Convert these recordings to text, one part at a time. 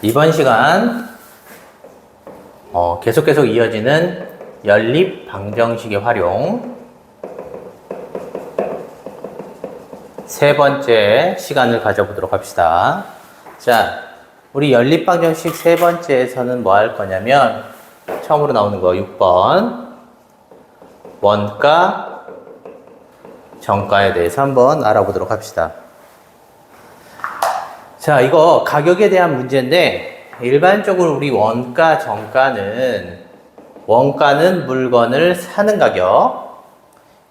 이번 시간 계속 이어지는 연립 방정식의 활용 세 번째 시간을 가져보도록 합시다. 자, 우리 연립 방정식 세 번째에서는 뭐 할 거냐면 처음으로 나오는 거 6번 원가, 정가에 대해서 한번 알아보도록 합시다. 자, 이거 가격에 대한 문제인데 일반적으로 우리 원가, 정가는 원가는 물건을 사는 가격,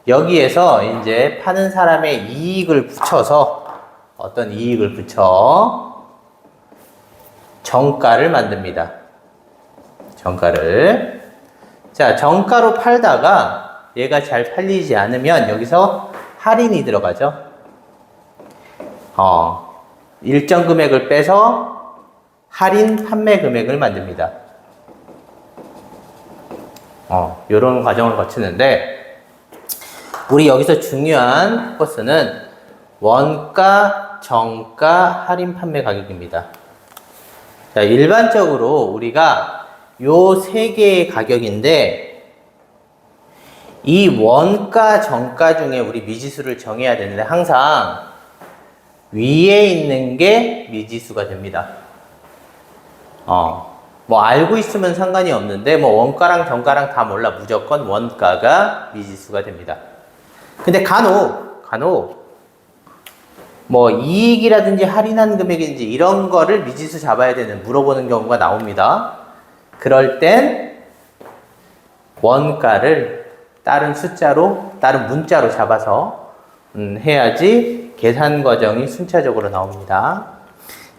여기에서 이제 파는 사람의 이익을 붙여서 어떤 이익을 붙여 정가를 만듭니다. 정가를. 자, 정가로 팔다가 얘가 잘 팔리지 않으면 여기서 할인이 들어가죠. 일정 금액을 빼서 할인 판매 금액을 만듭니다. 요런 과정을 거치는데 우리 여기서 중요한 포커스는 원가, 정가, 할인 판매 가격입니다. 자, 일반적으로 우리가 요 세 개의 가격인데 이 원가, 정가 중에 우리 미지수를 정해야 되는데 항상 위에 있는 게 미지수가 됩니다. 뭐 알고 있으면 상관이 없는데 뭐 원가랑 정가랑 다 몰라 무조건 원가가 미지수가 됩니다. 근데 간혹 뭐 이익이라든지 할인한 금액인지 이런 거를 미지수 잡아야 되는 물어보는 경우가 나옵니다. 그럴 땐 원가를 다른 숫자로, 다른 문자로 잡아서 해야지 계산 과정이 순차적으로 나옵니다.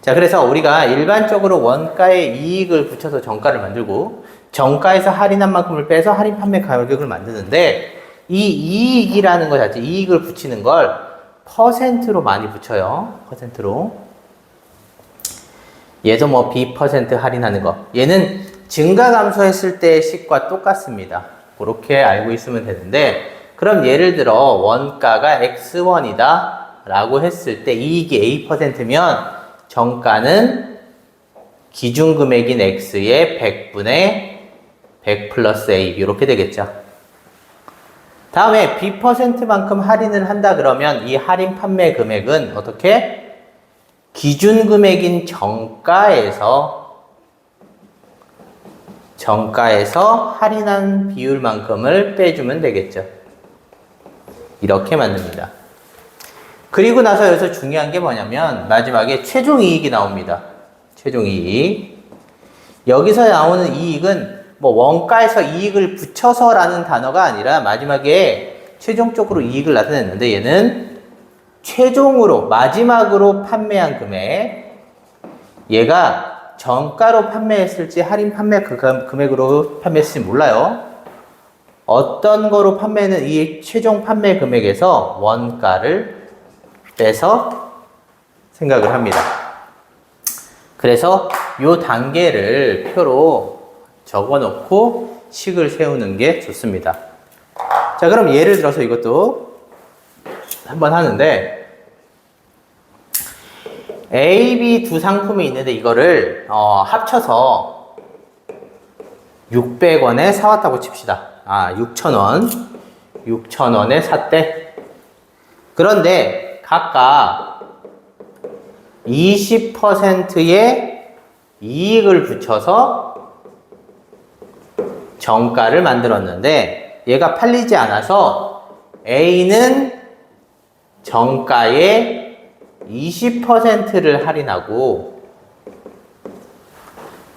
자, 그래서 우리가 일반적으로 원가에 이익을 붙여서 정가를 만들고 정가에서 할인한 만큼을 빼서 할인 판매 가격을 만드는데 이 이익이라는 것 자체, 이익을 붙이는 걸 퍼센트로 많이 붙여요. 퍼센트로. 얘도 뭐 B% 할인하는 거. 얘는 증가 감소했을 때의 식과 똑같습니다. 그렇게 알고 있으면 되는데 그럼 예를 들어 원가가 X1이다 라고 했을 때 이익이 A%면 정가는 기준금액인 X의 100분의 100 플러스 A 이렇게 되겠죠. 다음에 B%만큼 할인을 한다 그러면 이 할인 판매 금액은 어떻게? 기준금액인 정가에서 할인한 비율만큼을 빼주면 되겠죠. 이렇게 만듭니다. 그리고 나서 여기서 중요한 게 뭐냐면 마지막에 최종이익이 나옵니다. 최종이익. 여기서 나오는 이익은 뭐 원가에서 이익을 붙여서라는 단어가 아니라 마지막에 최종적으로 이익을 나타냈는데 얘는 최종으로 마지막으로 판매한 금액, 얘가 정가로 판매했을지 할인 판매 금액으로 판매했을지 몰라요. 어떤 거로 판매는 이 최종 판매 금액에서 원가를 빼서 생각을 합니다. 그래서 이 단계를 표로 적어 놓고 식을 세우는 게 좋습니다. 자, 그럼 예를 들어서 이것도 한번 하는데 A, B 두 상품이 있는데 이거를 합쳐서 600원에 사왔다고 칩시다. 6,000원에 샀대. 그런데 각각 20%의 이익을 붙여서 정가를 만들었는데 얘가 팔리지 않아서 A는 정가의 20%를 할인하고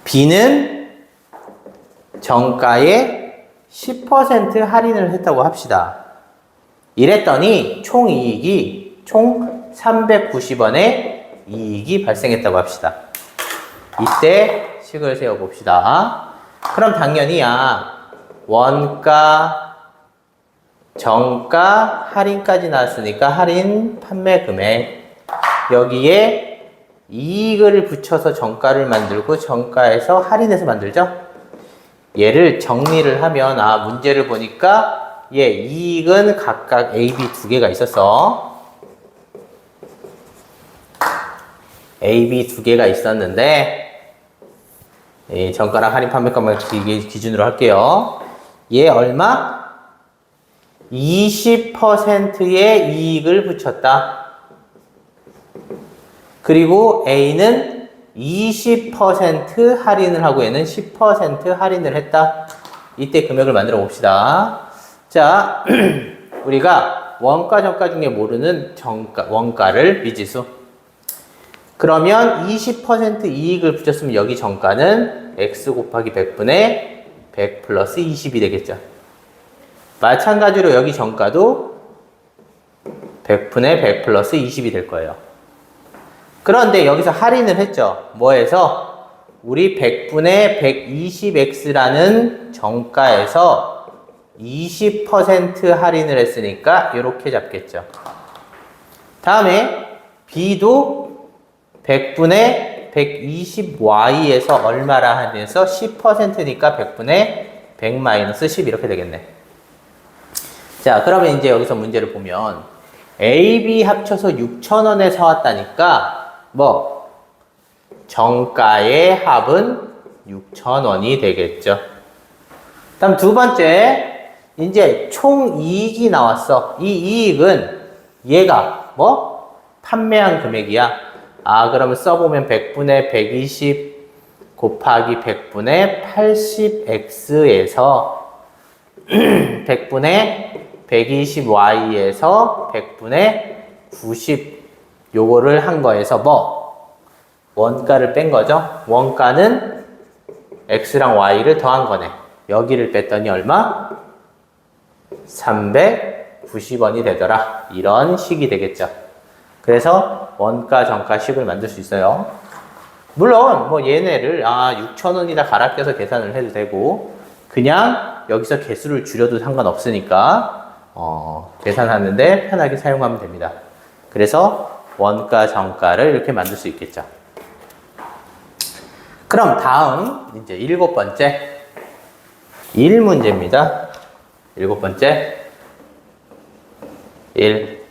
B는 정가의 10% 할인을 했다고 합시다. 이랬더니 총 390원의 이익이 발생했다고 합시다. 이때 식을 세워봅시다. 그럼 당연히 원가, 정가, 할인까지 나왔으니까 할인 판매 금액, 여기에 이익을 붙여서 정가를 만들고 정가에서 할인해서 만들죠. 얘를 정리를 하면 문제를 보니까 이익은 각각 A, B 두 개가 있었어. A, B 두 개가 있었는데 이 정가랑 할인 판매가만 기준으로 할게요. 얘 얼마? 20%의 이익을 붙였다. 그리고 A는 20% 할인을 하고 얘는 10% 할인을 했다. 이때 금액을 만들어 봅시다. 자, 우리가 원가, 정가 중에 모르는 원가를 미지수. 그러면 20% 이익을 붙였으면 여기 정가는 x 곱하기 100분의 100 플러스 20이 되겠죠. 마찬가지로 여기 정가도 100분의 100 플러스 20이 될 거예요. 그런데 여기서 할인을 했죠. 뭐해서? 우리 100분의 120x라는 정가에서 20% 할인을 했으니까 이렇게 잡겠죠. 다음에 B도 100분의 120y에서 얼마라 하면서 10%니까 100분의 100 마이너스 10 이렇게 되겠네. 자, 그러면 이제 여기서 문제를 보면 A, B 합쳐서 6,000원에 사왔다니까 뭐 정가의 합은 6,000원이 되겠죠. 다음 두 번째, 이제 총 이익이 나왔어. 이 이익은 얘가 뭐 판매한 금액이야. 아, 그러면 써보면 100분의 120 곱하기 100분의 80x에서 100분의 120y에서 100분의 90 요거를 한 거에서 뭐 원가를 뺀 거죠. 원가는 x랑 y를 더한 거네. 여기를 뺐더니 얼마? 390원이 되더라. 이런 식이 되겠죠. 그래서 원가, 정가 식을 만들 수 있어요. 물론 뭐 얘네를 6,000원이다 갈아 껴서 계산을 해도 되고 그냥 여기서 개수를 줄여도 상관없으니까 계산하는데 편하게 사용하면 됩니다. 그래서 원가, 정가를 이렇게 만들 수 있겠죠. 그럼 다음 이제 7번째 1문제입니다. 7번째 1.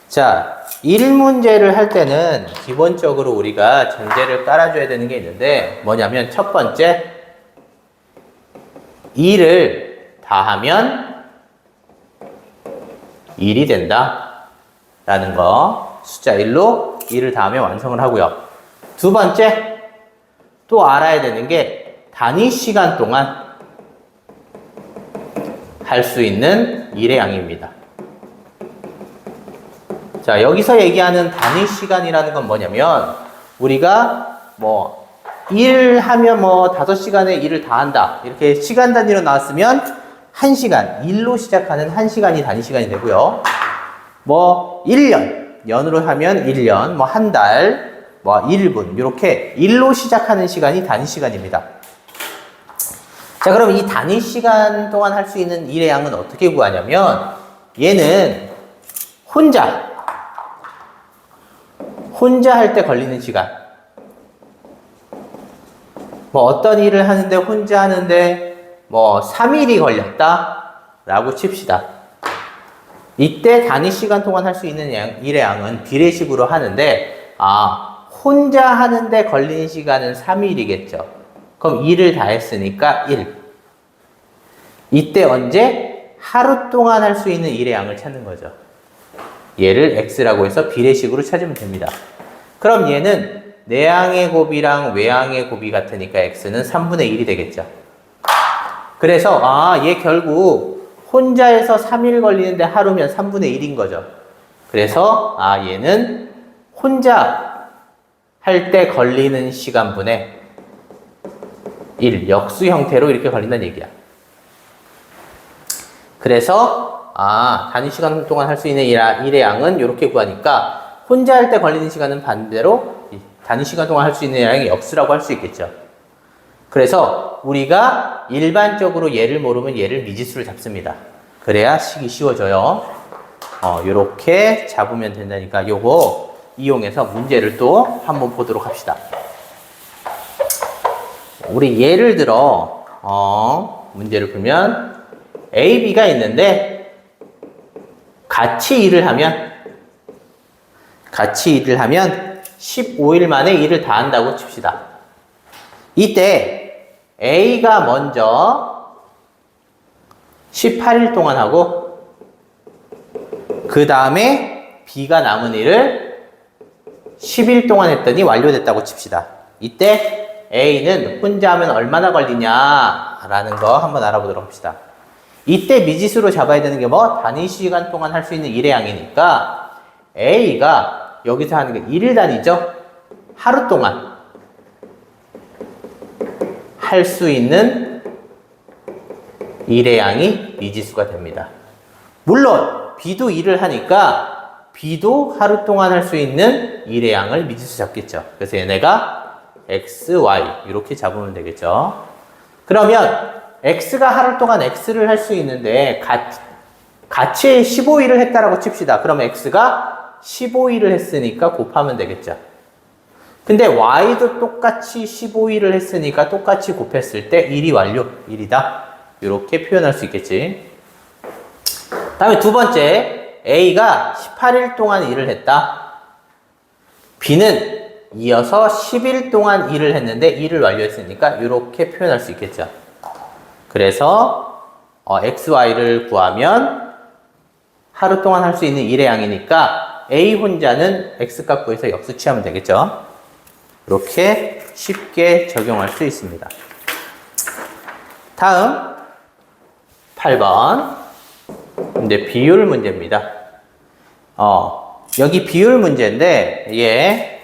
자, 1문제를 할 때는 기본적으로 우리가 전제를 깔아줘야 되는 게 있는데 뭐냐면 첫 번째 2를 다하면 1이 된다 라는 거, 숫자 1로 2를 다하면 완성을 하고요. 두 번째 또 알아야 되는 게 단위 시간 동안 할 수 있는 일의 양입니다. 자, 여기서 얘기하는 단위 시간이라는 건 뭐냐면 우리가 뭐 일 하면 뭐 5시간에 일을 다 한다 이렇게 시간 단위로 나왔으면 1시간, 일로 시작하는 1시간이 단위 시간이 되고요. 뭐 1년, 년으로 하면 1년, 뭐 한 달, 뭐 1분 이렇게 일로 시작하는 시간이 단위 시간입니다. 자, 그럼 이 단위 시간 동안 할 수 있는 일의 양은 어떻게 구하냐면 얘는 혼자 할 때 걸리는 시간, 뭐 어떤 일을 하는데 혼자 하는데 뭐 3일이 걸렸다 라고 칩시다. 이때 단위 시간 동안 할 수 있는 일의 양은 비례식으로 하는데 혼자 하는데 걸리는 시간은 3일이겠죠. 그럼 2를 다 했으니까 1. 이때 언제? 하루 동안 할 수 있는 일의 양을 찾는 거죠. 얘를 x라고 해서 비례식으로 찾으면 됩니다. 그럼 얘는 내항의 곱이랑 외항의 곱이 같으니까 x는 3분의 1이 되겠죠. 그래서 얘 결국 혼자해서 3일 걸리는데 하루면 3분의 1인 거죠. 그래서 얘는 혼자 할 때 걸리는 시간분의 1, 역수 형태로 이렇게 걸린다는 얘기야. 그래서 단위 시간 동안 할 수 있는 일의 양은 이렇게 구하니까 혼자 할 때 걸리는 시간은 반대로 단위 시간 동안 할 수 있는 일의 양이 역수라고 할 수 있겠죠. 그래서 우리가 일반적으로 얘를 모르면 얘를 미지수를 잡습니다. 그래야 식이 쉬워져요. 요렇게 잡으면 된다니까 요거 이용해서 문제를 또 한번 보도록 합시다. 우리 예를 들어 문제를 풀면 A, B가 있는데 같이 일을 하면 15일 만에 일을 다 한다고 칩시다. 이때 A가 먼저 18일 동안 하고 그 다음에 B가 남은 일을 10일 동안 했더니 완료됐다고 칩시다. 이때 A는 혼자 하면 얼마나 걸리냐라는 거 한번 알아보도록 합시다. 이때 미지수로 잡아야 되는 게 뭐? 단위 시간 동안 할 수 있는 일의 양이니까 A가 여기서 하는 게 1일 단위죠? 하루 동안 할 수 있는 일의 양이 미지수가 됩니다. 물론 B도 일을 하니까 B도 하루 동안 할 수 있는 일의 양을 미지수 잡겠죠. 그래서 얘네가 X, Y 이렇게 잡으면 되겠죠. 그러면 X가 하루 동안 X를 할 수 있는데 같이 15일을 했다라고 칩시다. 그럼 X가 15일을 했으니까 곱하면 되겠죠. 근데 Y도 똑같이 15일을 했으니까 똑같이 곱했을 때 1이 완료, 1이다. 이렇게 표현할 수 있겠지. 다음에 두 번째, A가 18일 동안 일을 했다. B는 이어서 10일 동안 일을 했는데 일을 완료했으니까 이렇게 표현할 수 있겠죠. 그래서 X, Y를 구하면 하루 동안 할 수 있는 일의 양이니까 A 혼자는 X값 구해서 역수 취하면 되겠죠. 이렇게 쉽게 적용할 수 있습니다. 다음 8번 이제 비율 문제입니다. 여기 비율 문제인데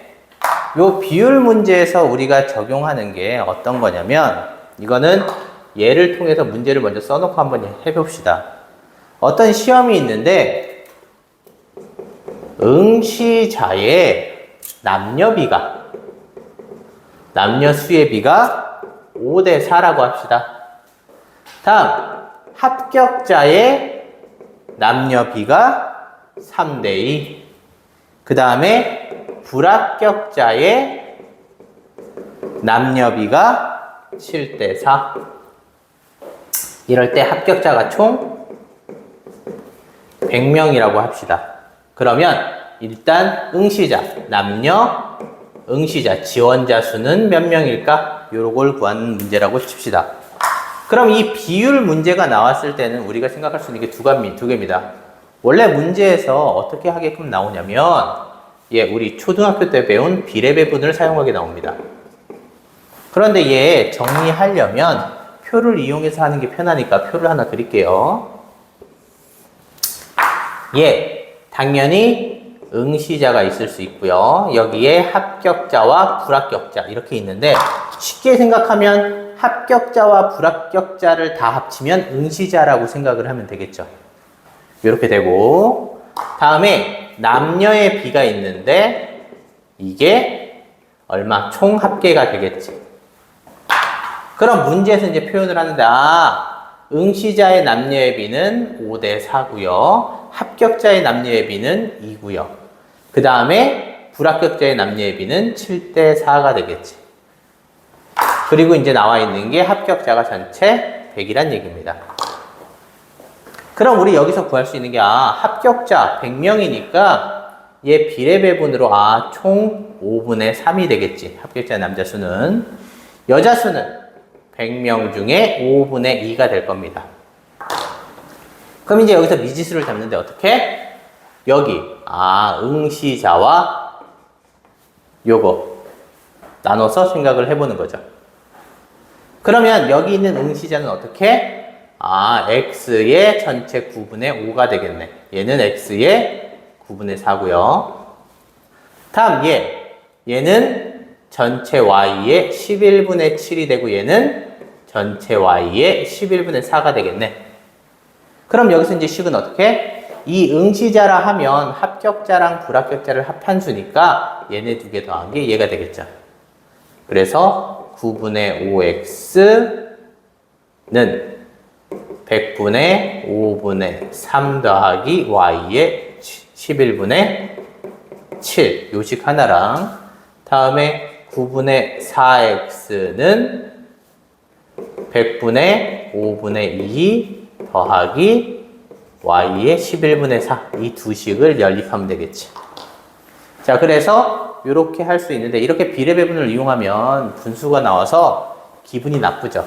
요 비율 문제에서 우리가 적용하는 게 어떤 거냐면 이거는 예를 통해서 문제를 먼저 써놓고 한번 해봅시다. 어떤 시험이 있는데 응시자의 남녀 수의 비가 5대 4라고 합시다. 다음 합격자의 남녀 비가 3대 2. 그 다음에 불합격자의 남녀 비가 7대 4. 이럴 때 합격자가 총 100명이라고 합시다. 그러면 일단 응시자, 지원자 수는 몇 명일까? 요걸 구하는 문제라고 칩시다. 그럼 이 비율 문제가 나왔을 때는 우리가 생각할 수 있는 게 두 개입니다. 원래 문제에서 어떻게 하게끔 나오냐면 우리 초등학교 때 배운 비례배분을 사용하게 나옵니다. 그런데 얘 정리하려면 표를 이용해서 하는 게 편하니까 표를 하나 드릴게요. 당연히 응시자가 있을 수 있고요. 여기에 합격자와 불합격자 이렇게 있는데 쉽게 생각하면 합격자와 불합격자를 다 합치면 응시자라고 생각을 하면 되겠죠. 이렇게 되고 다음에 남녀의 비가 있는데 이게 얼마? 총 합계가 되겠지. 그럼 문제에서 이제 표현을 하는데 응시자의 남녀의 비는 5대 4고요. 합격자의 남녀의 비는 2고요. 그 다음에 불합격자의 남녀의 비는 7대 4가 되겠지. 그리고 이제 나와 있는 게 합격자가 전체 100이란 얘기입니다. 그럼 우리 여기서 구할 수 있는 게 합격자 100명이니까 얘 비례배분으로 총 5분의 3이 되겠지. 합격자 남자 수는. 여자 수는 100명 중에 5분의 2가 될 겁니다. 그럼 이제 여기서 미지수를 잡는데 어떻게? 여기 응시자와 요거 나눠서 생각을 해보는 거죠. 그러면 여기 있는 응시자는 어떻게? X의 전체 9분의 5가 되겠네. 얘는 X의 9분의 4고요. 다음 얘는 전체 Y의 11분의 7이 되고 얘는 전체 Y의 11분의 4가 되겠네. 그럼 여기서 이제 식은 어떻게? 이 응시자라 하면 합격자랑 불합격자를 합한 수니까 얘네 두 개 더한 게 얘가 되겠죠. 그래서 9분의 5x는 100분의 5분의 3 더하기 y의 11분의 7 요식 하나랑 다음에 9분의 4x는 100분의 5분의 2 더하기 y의 11분의 4 이 두 식을 연립하면 되겠지. 자, 그래서 이렇게 할 수 있는데 이렇게 비례배분을 이용하면 분수가 나와서 기분이 나쁘죠.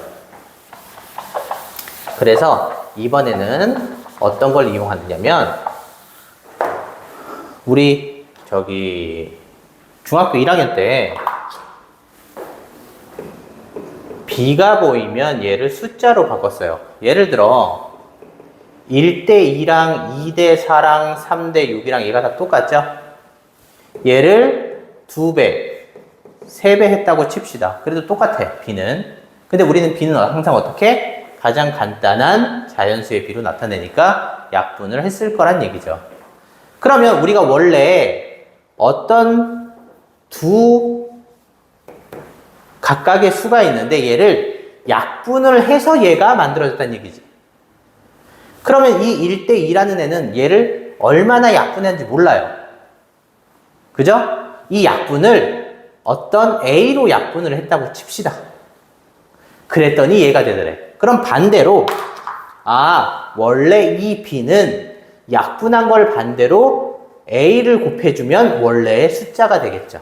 그래서 이번에는 어떤 걸 이용하느냐면 우리 중학교 1학년 때 B가 보이면 얘를 숫자로 바꿨어요. 예를 들어 1대 2랑 2대 4랑 3대 6이랑 얘가 다 똑같죠? 얘를 2배, 3배 했다고 칩시다. 그래도 똑같아, B는. 근데 우리는 B는 항상 어떻게? 가장 간단한 자연수의 B로 나타내니까 약분을 했을 거란 얘기죠. 그러면 우리가 원래 어떤 두 각각의 수가 있는데 얘를 약분을 해서 얘가 만들어졌다는 얘기지. 그러면 이 1대 2라는 애는 얘를 얼마나 약분했는지 몰라요. 그죠? 이 약분을 어떤 A로 약분을 했다고 칩시다. 그랬더니 얘가 되더래. 그럼 반대로 원래 이 B는 약분한 걸 반대로 A를 곱해주면 원래의 숫자가 되겠죠.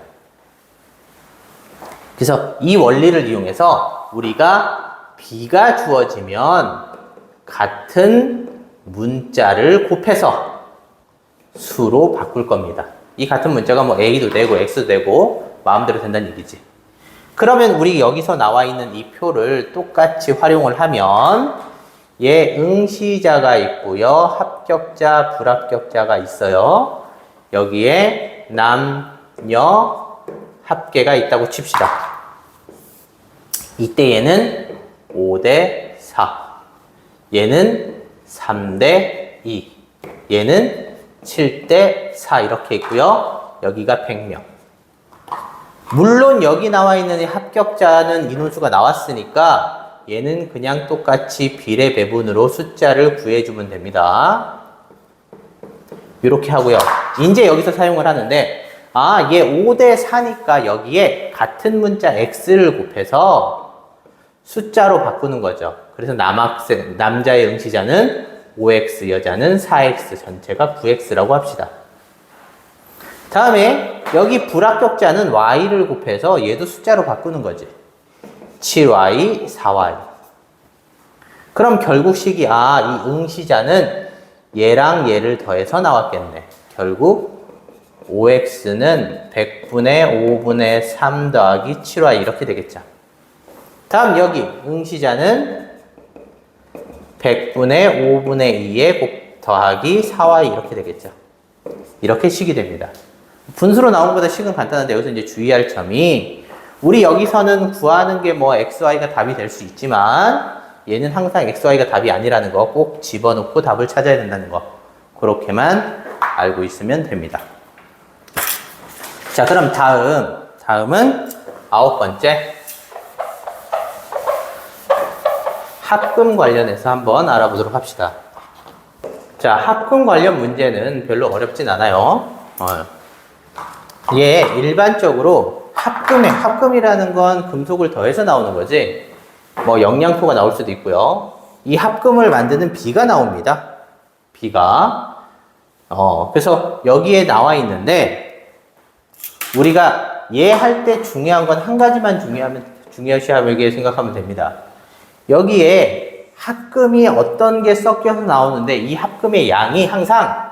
그래서 이 원리를 이용해서 우리가 B가 주어지면 같은 문자를 곱해서 수로 바꿀 겁니다. 이 같은 문자가 뭐 A도 되고 X도 되고 마음대로 된다는 얘기지. 그러면 우리 여기서 나와 있는 이 표를 똑같이 활용을 하면 얘 응시자가 있고요. 합격자, 불합격자가 있어요. 여기에 남녀 합계가 있다고 칩시다. 이때 얘는 5대 4, 얘는 3대 2, 얘는 7대 4 이렇게 있고요. 여기가 100명. 물론 여기 나와 있는 이 합격자는 인원수가 나왔으니까 얘는 그냥 똑같이 비례 배분으로 숫자를 구해주면 됩니다. 이렇게 하고요. 이제 여기서 사용을 하는데 얘 5대 4니까 여기에 같은 문자 x를 곱해서 숫자로 바꾸는 거죠. 그래서 남자의 응시자는 5x, 여자는 4x, 전체가 9x라고 합시다. 다음에 여기 불합격자는 y를 곱해서 얘도 숫자로 바꾸는 거지. 7y, 4y. 그럼 결국 식이 이 응시자는 얘랑 얘를 더해서 나왔겠네. 결국 5x는 100분의 5분의 3 더하기 7y 이렇게 되겠죠. 다음 여기 응시자는 100분의 5분의 2에 더하기 4y 이렇게 되겠죠. 이렇게 식이 됩니다. 분수로 나온 것보다 식은 간단한데 여기서 이제 주의할 점이 우리 여기서는 구하는 게 뭐 xy가 답이 될 수 있지만 얘는 항상 xy가 답이 아니라는 거 꼭 집어넣고 답을 찾아야 된다는 거 그렇게만 알고 있으면 됩니다. 자, 그럼 다음은 9번째 합금 관련해서 한번 알아보도록 합시다. 자, 합금 관련 문제는 별로 어렵진 않아요. 얘 일반적으로 합금이라는 건 금속을 더해서 나오는 거지. 뭐 영양토가 나올 수도 있고요. 이 합금을 만드는 B가 나옵니다. B가. 그래서 여기에 나와 있는데 우리가 얘 할 때 중요한 건 한 가지만 중요시하게 생각하면 됩니다. 여기에 합금이 어떤 게 섞여서 나오는데 이 합금의 양이 항상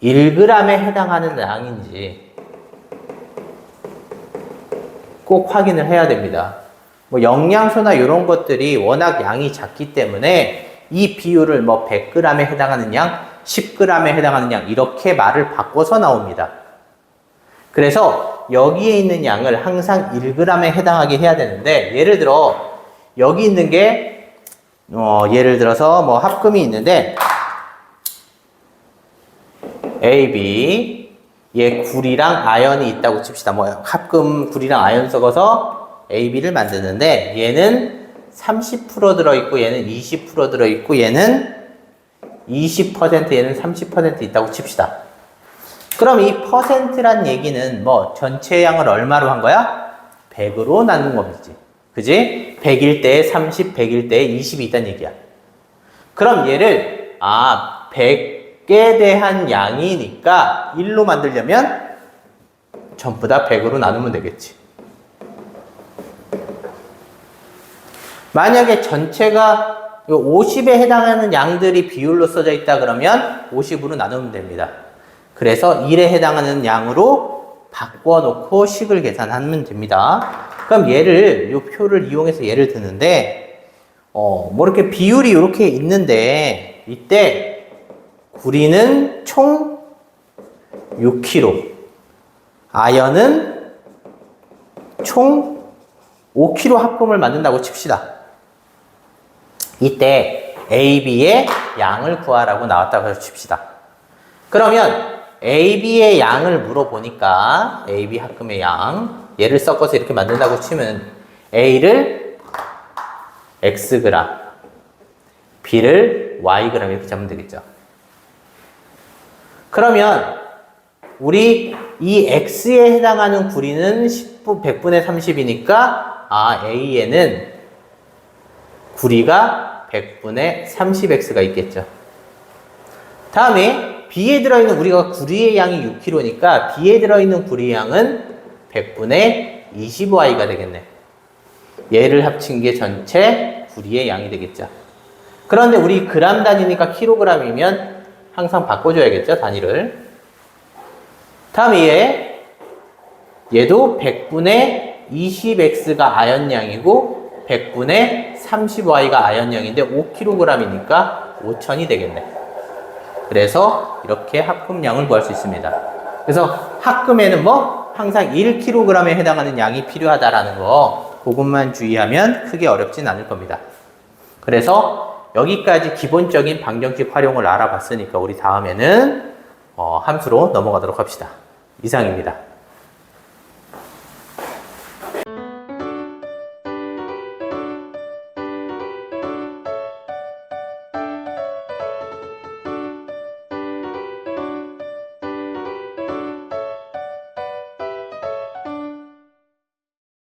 1g에 해당하는 양인지 꼭 확인을 해야 됩니다. 뭐 영양소나 이런 것들이 워낙 양이 작기 때문에 이 비율을 뭐 100g에 해당하는 양, 10g에 해당하는 양 이렇게 말을 바꿔서 나옵니다. 그래서 여기에 있는 양을 항상 1g에 해당하게 해야 되는데 예를 들어 여기 있는 게 예를 들어서 뭐 합금이 있는데 A, B 얘 굴이랑 아연이 있다고 칩시다. 뭐 합금 굴이랑 아연 섞어서 A, B를 만드는데 얘는 30% 들어있고 얘는 20% 들어있고 얘는 20% 얘는 30% 있다고 칩시다. 그럼 이 퍼센트란 얘기는 뭐 전체 양을 얼마로 한 거야? 100으로 나눈 거지. 그지? 100일 때에 30, 100일 때에 20이 있다는 얘기야. 그럼 얘를 100에 대한 양이니까 1로 만들려면 전부 다 100으로 나누면 되겠지. 만약에 전체가 50에 해당하는 양들이 비율로 써져 있다 그러면 50으로 나누면 됩니다. 그래서 1에 해당하는 양으로 바꿔놓고 식을 계산하면 됩니다. 그럼 이 표를 이용해서 예를 드는데, 뭐 이렇게 비율이 이렇게 있는데, 이때 구리는 총 6kg, 아연은 총 5kg 합금을 만든다고 칩시다. 이때 A, B의 양을 구하라고 나왔다고 해서 칩시다. 그러면 A, B의 양을 물어보니까 A, B 합금의 양, 얘를 섞어서 이렇게 만든다고 치면 A를 Xg, B를 Yg 이렇게 잡으면 되겠죠. 그러면 우리 이 X에 해당하는 구리는 100분의 30이니까 A에는 구리가 100분의 30X가 있겠죠. 다음에 B에 들어있는 우리가 구리의 양이 6kg니까 B에 들어있는 구리의 양은 100분의 20Y가 되겠네. 얘를 합친 게 전체 구리의 양이 되겠죠. 그런데 우리 그람 단위니까 킬로그램이면 항상 바꿔줘야겠죠, 단위를. 다음에 얘도 100분의 20X가 아연량이고 100분의 30Y가 아연량인데 5kg이니까 5,000이 되겠네. 그래서 이렇게 합금량을 구할 수 있습니다. 그래서 합금에는 항상 1kg에 해당하는 양이 필요하다라는 거 그것만 주의하면 크게 어렵진 않을 겁니다. 그래서 여기까지 기본적인 방정식 활용을 알아봤으니까 우리 다음에는 함수로 넘어가도록 합시다. 이상입니다.